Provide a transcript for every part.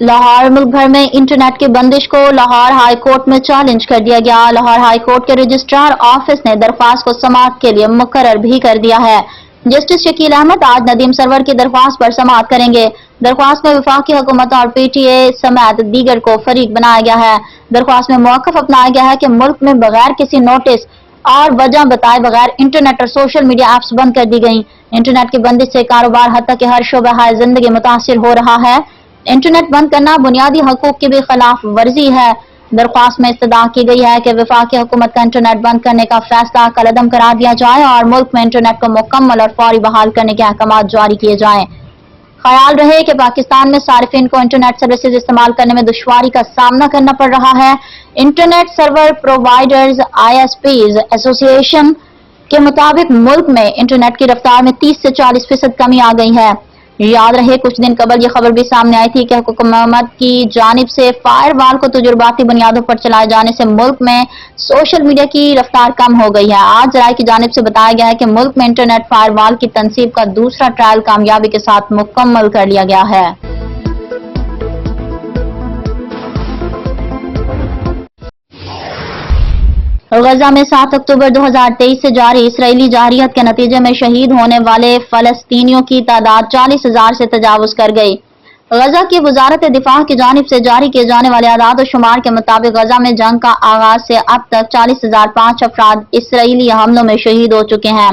लाहौर मुल्क भर में इंटरनेट की बंदिश को लाहौर हाई कोर्ट में चैलेंज कर दिया गया। लाहौर हाई कोर्ट के रजिस्ट्रार ऑफिस ने दरख्वास्त को समाअत के लिए मुकर्रर भी कर दिया है। जस्टिस शकील अहमद आज नदीम सरवर की दरख्वास्त पर समाअत करेंगे। दरख्वास्त में वफाकी हुकूमत और PTA समेत दीगर को फरीक बनाया गया है। दरख्वास्त में मौक़िफ़ अपनाया गया है कि मुल्क में बगैर किसी नोटिस और वजह बताए बगैर इंटरनेट और सोशल मीडिया ऐप्स बंद कर दी गई। इंटरनेट की बंदिश से कारोबार हत्ता के हर शोबे हाय जिंदगी मुतासिर हो रहा है। इंटरनेट बंद करना बुनियादी हकूक की भी खिलाफ वर्जी है। दरख्वास्त में इस्तदा की गई है कि वफाकी हुकूमत का इंटरनेट बंद करने का फैसला कलअदम करार दिया जाए और मुल्क में इंटरनेट को मुकम्मल और फौरी बहाल करने के अहकाम जारी किए जाएं। ख्याल रहे कि पाकिस्तान में सारिफिन को इंटरनेट सर्विसेज इस्तेमाल करने में दुश्वारी का सामना करना पड़ रहा है। Internet server providers ISPs association के मुताबिक मुल्क में इंटरनेट की रफ्तार में 30 से 40% कमी आ गई है। याद रहे कुछ दिन कबल ये खबर भी सामने आई थी कि हुकूमत की जानिब से फायरवॉल को तजुर्बाती बुनियादों पर चलाए जाने से मुल्क में सोशल मीडिया की रफ्तार कम हो गई है। आज जराये की जानिब से बताया गया है कि मुल्क में इंटरनेट फायरवॉल की तनसीब का दूसरा ट्रायल कामयाबी के साथ मुकम्मल कर लिया गया है। गजा में 7 अक्टूबर 2023 से जारी इसराइली जारहियत के नतीजे में शहीद होने वाले फलस्तीनियों की तादाद 40,000 से तजावुज कर गई। गजा की वजारत दिफा की जानिब से जारी किए जाने वाले आदाद और शुमार के मुताबिक गजा में जंग का आगाज से अब तक 40,005 अफराद इसराइली हमलों में शहीद हो चुके हैं।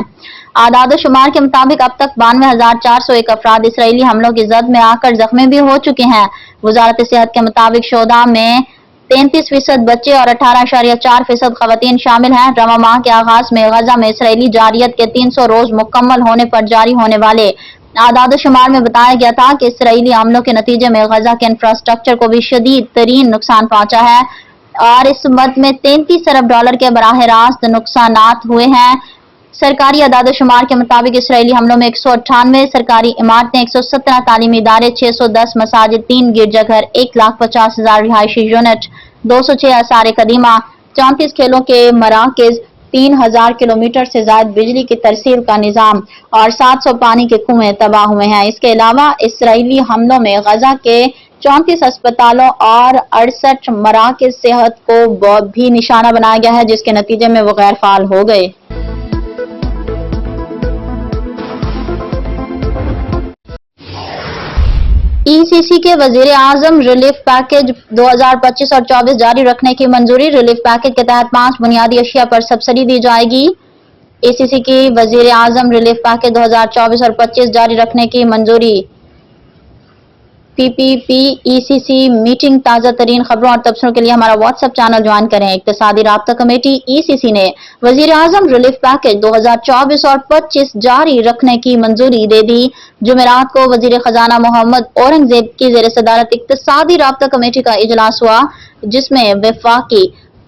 आदाद और शुमार के मुताबिक अब तक 92,401 अफराद इसराइली हमलों की जद में आकर जख्मी भी हो चुके हैं। वजारत सेहत के मुताबिक शोधा में 33% बच्चे और 18.4% खवातीन शामिल हैं। रवा माह के आगाज में गजा में इसराइली जारहियत के 300 रोज मुकम्मल होने पर जारी होने वाले आदाद शुमार में बताया गया था कि इसराइली हमलों के नतीजे में गजा के इंफ्रास्ट्रक्चर को भी शदीद तरीन नुकसान पहुंचा है और इस मद में 33 अरब डॉलर के बराह रास्त नुकसानात हुए हैं। सरकारी आदाद शुमार के मुताबिक इसराइली हमलों में 198 सरकारी इमारतें, 117 तालीमी इदारे, 610 मसाजिद, 3 गिरजाघर, 1,50,000 रिहायशी यूनिट, 206 आसार कदीमा, 34 खेलों के मराकज, 3,000 किलोमीटर से ज्यादा बिजली की तरसील का निजाम और 700 पानी के कुएं तबाह हुए हैं। इसके अलावा इसराइली हमलों में गजा के 34 अस्पतालों और 68 मराकज सेहत को भी निशाना बनाया गया है, जिसके नतीजे में वो गैर फाल हो गए। ECC के वजीर आजम रिलीफ पैकेज 2025 और 24 जारी रखने की मंजूरी। रिलीफ पैकेज के तहत 5 बुनियादी अशिया पर सब्सिडी दी जाएगी। ECC की वजीर आजम रिलीफ पैकेज 2024 और 25 जारी रखने की मंजूरी। PPP ECC मीटिंग ताज़ा तरीन खबरों और तबसरों के लिए हमारा WhatsApp चैनल ज्वाइन करें। इक्तिसादी राब्ता कमेटी ECC ने वजीर आजम रिलीफ पैकेज 2024 और 25 जारी रखने की मंजूरी दे दी। जुमेरात को वजीर खजाना मोहम्मद औरंगजेब की ज़ेर सदारत इक्तिसादी राब्ता कमेटी का इजलास हुआ, जिसमें वफाकी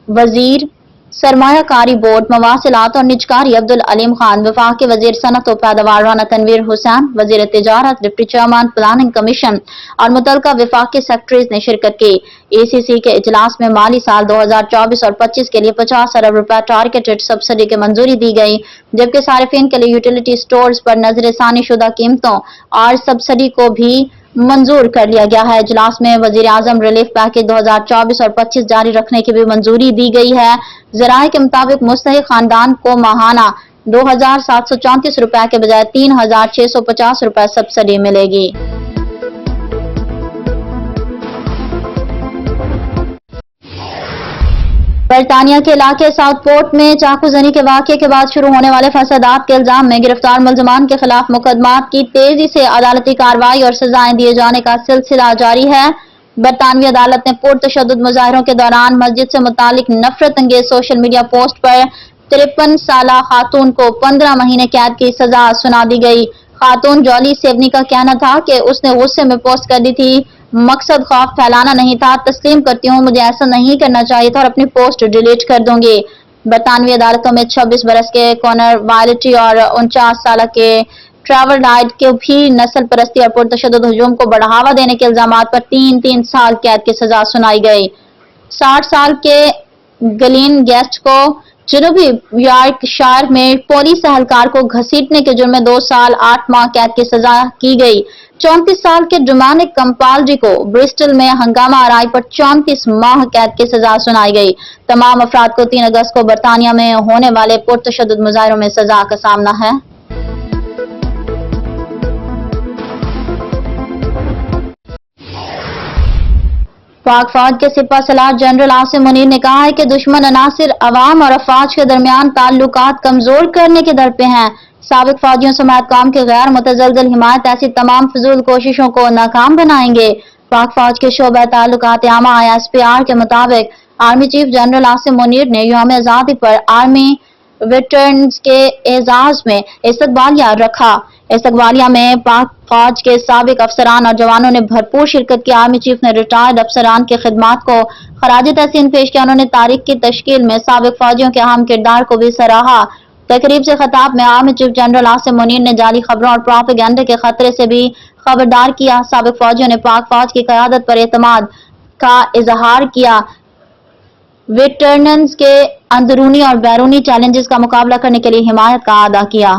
वजीर सरमायाकारी बोर्ड मवासिलात और निजकारी अब्दुल अलीम खान, वफाकी वजीर सनत और पैदावार राना तनवीर हुसैन, वजीर तिजारत, डिप्टी चेयरमैन प्लानिंग कमीशन और मुतलका वफाकी सेक्रेटरीज ने शिरकत की। ECC के इजलास में माली साल 2024 और 25 के लिए 50 अरब रुपए टारगेटेड सब्सिडी की मंजूरी दी गई, जबकि सारिफिन के लिए यूटिलिटी स्टोर्स पर नजरसानी शुदा कीमतों और सब्सिडी को भी मंजूर कर लिया गया है। इजलास में वजीर आजम रिलीफ पैकेज 2024 और 25 जारी रखने की भी मंजूरी दी गई है। जराये के मुताबिक मुस्तहिक खानदान को माहाना 2,734 रुपए के बजाय 3,650 रुपए सब्सिडी मिलेगी। बरतानिया के इलाके साउथपोर्ट में चाकूजनी के वाक़े के बाद शुरू होने वाले फसादात के इल्जाम में गिरफ्तार मुल्ज़मान के खिलाफ मुकदमात की तेजी से अदालती कार्रवाई और सजाएं दिए जाने का सिलसिला जारी है। बरतानवी अदालत ने पुरतशद्दुद मुजाहिरों के दौरान मस्जिद से मुतालिक नफरत अंगेज सोशल मीडिया पोस्ट पर 53 साला खातून को 15 महीने कैद की सजा सुना दी गई। खातून जॉली सेवनी का कहना था कि उसने गुस्से में पोस्ट कर दी थी, मकसद खौफ फैलाना नहीं था। तस्लीम करती हूँ, मुझे ऐसा नहीं करना चाहिए था और अपनी पोस्ट डिलीट कर दूंगी। बरतानवी अदालतों में 26 बरस के कॉनर वायलिटी और 49 साल के ट्रेवर लाइट के भी नस्ल परस्ती और पुरतशद्दुद हुजूम को बढ़ावा देने के इल्जाम पर 3 साल कैद की सजा सुनाई गई। 60 साल के गलीन गेस्ट को جنوبی یارکشائر میں پولیس اہلکار کو گھسیٹنے کے جرم میں 2 سال 8 ماہ قید کی سزا کی گئی۔ 34 سال کے ڈومینک کمپالڈی کو برسٹل میں ہنگامہ آرائی پر 34 ماہ قید کی سزا سنائی گئی۔ تمام افراد کو 3 اگست کو برطانیہ میں ہونے والے پرتشدد مظاہروں میں سزا کا سامنا ہے۔ پاک فوج کے سپہ سالار جنرل عاصم منیر نے کہا ہے کہ دشمن عناصر عوام اور افواج کے درمیان تعلقات کمزور کرنے کے در پہ ہیں۔ سابق فوجیوں سمیت قوم کی غیر متزلزل حمایت ایسی تمام فضول کوششوں کو ناکام بنائیں گے۔ پاک فوج کے شعبہ تعلقات عامہ ISPR کے مطابق army chief general Asim Munir نے یوم آزادی پر آرمی ویٹرنز کے اعزاز میں استقبالیہ رکھا۔ استقبالیہ میں پاک فوج کے سابق افسران اور جوانوں نے بھرپور شرکت کی۔ آرمی چیف نے ریٹائرڈ افسران کی خدمات کو خراج تحسین پیش کیا۔ انہوں نے تاریخ کی تشکیل میں سابق فوجیوں کے اہم کردار کو بھی سراہا۔ تقریب سے خطاب میں army chief general Asim Munir نے جعلی خبروں اور پروپیگنڈے کے خطرے سے بھی خبردار کیا۔ سابق فوجیوں نے پاک فوج کی قیادت پر اعتماد کا اظہار کیا۔ ویٹرنز کے اندرونی اور بیرونی چیلنجز کا مقابلہ کرنے کے لیے حمایت کا اعادہ کیا۔